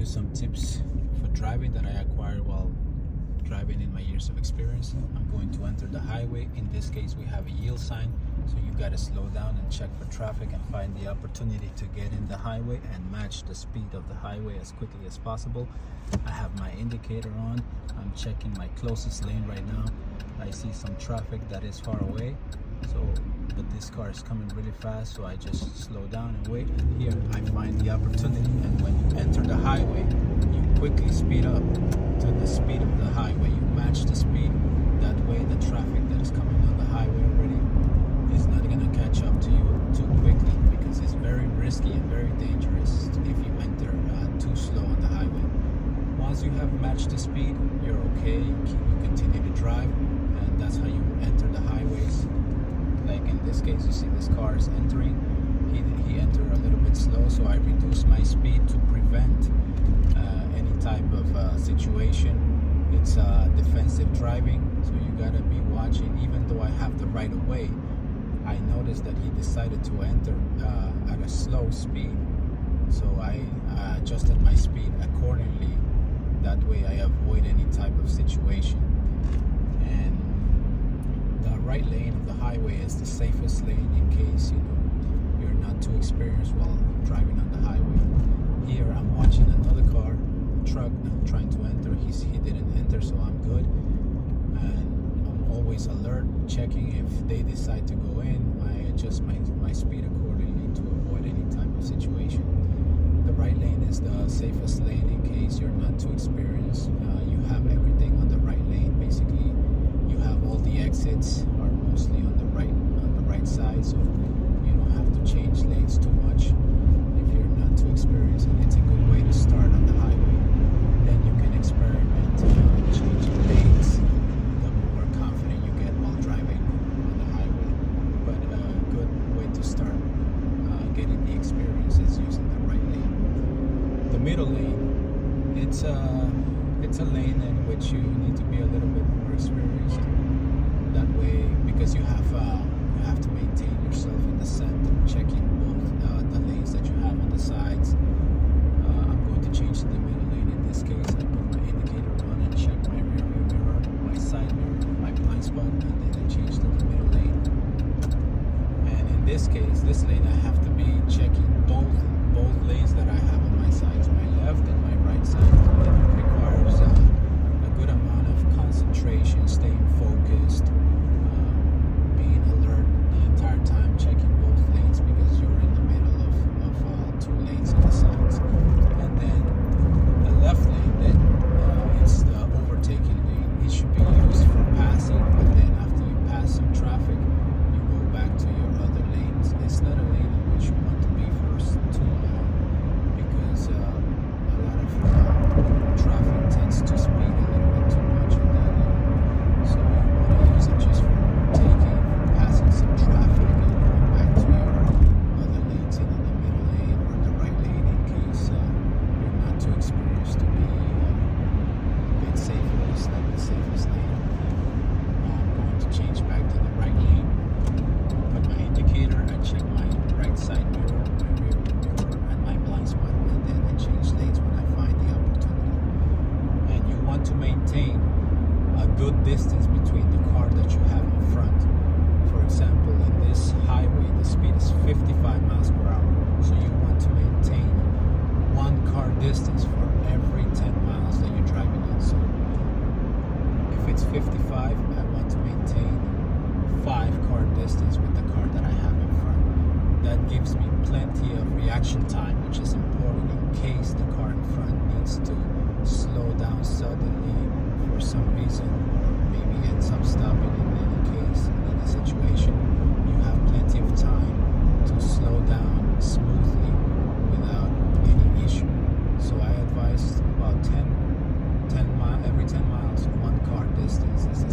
you some tips for driving that I acquired while driving in my years of experience. I'm going to enter the highway. In this case, we have a yield sign, so you got to slow down and check for traffic and find the opportunity to get in the highway and match the speed of the highway as quickly as possible. I have my indicator on. I'm checking my closest lane right now. I see some traffic that is far away, but this car is coming really fast, so I just slow down and wait. And here I find the opportunity, and when you enter the highway, you quickly speed up to the speed of the highway. You match the speed. That way the traffic that is coming on the highway already is not going to catch up to you too quickly, because it's very risky and very dangerous if you enter too slow on the highway. Once you have matched the speed, you're okay. You continue to drive, and that's how you enter the highways. Like in this case, you see this car is entering. He entered a little bit slow, so I reduced my speed to prevent any type of situation. It's defensive driving, so you gotta be watching. Even though I have the right of way, I noticed that he decided to enter at a slow speed, so I adjusted my speed accordingly. That way I avoid any type of situation. And the right lane of the highway is the safest lane in case you're not too experienced while driving on the highway. Here I'm watching another car, a truck, trying to enter. He didn't enter, so I'm good. And I'm always alert, checking if they decide to go in. I adjust my speed accordingly to avoid any type of situation. The right lane is the safest lane in case you're not too experienced. You have everything on the right lane. Basically, you have all the exits are mostly on the right side, so you don't have to change lanes too much if you're not too experienced. And it's a good way to start on the highway. Then you can experiment changing lanes. The more confident you get while driving on the highway. But a good way to start getting the experience is using the right lane. The middle lane, it's a lane in which you need to be a little bit more experienced. That way, because you have to maintain yourself in the center, checking both the lanes that you have on the sides. I'm going to change to the middle lane. In this case, I put my indicator on and check my rear view mirror, my side mirror, my blind spot, and then I change to the middle lane. And in this case, this lane I have to be checking both lanes that I have on my sides, my left and my right side. It requires a good amount of concentration, staying focused, being alert the entire time, checking both lanes because you're in the middle of two lanes on the sides. And then the left lane, it's the overtaking lane. It should be used for passing, but then after you pass some traffic, you go back to your other lanes. It's not a lane in which you want to be for too long, because a lot of traffic tends to speed a little bit too much in that lane. So you want to use it just for overtaking, passing some traffic, and going back to your other lanes, in the middle lane or the right lane in case you're not too experienced to be a bit safer. It's not the safest lane. I'm going to change back to the right lane, put my indicator, and check my right side mirror, my rear mirror, and my blind spot, and then I change lanes when I find the opportunity. And you want to maintain a good distance between the car that you have in front. For example, in this highway, the speed is 55 miles per hour, so you want to maintain one car distance for every 10 miles that you're driving on. So if it's 55, I want to maintain 5 car distance with the car that I have in front. That gives me plenty of reaction time, which is important in case the car in front needs to slow down suddenly for some reason, or maybe ends up stopping in any case, in any situation. You have plenty of time to slow down smoothly without any issue. So I advise about every 10 miles, one car distance is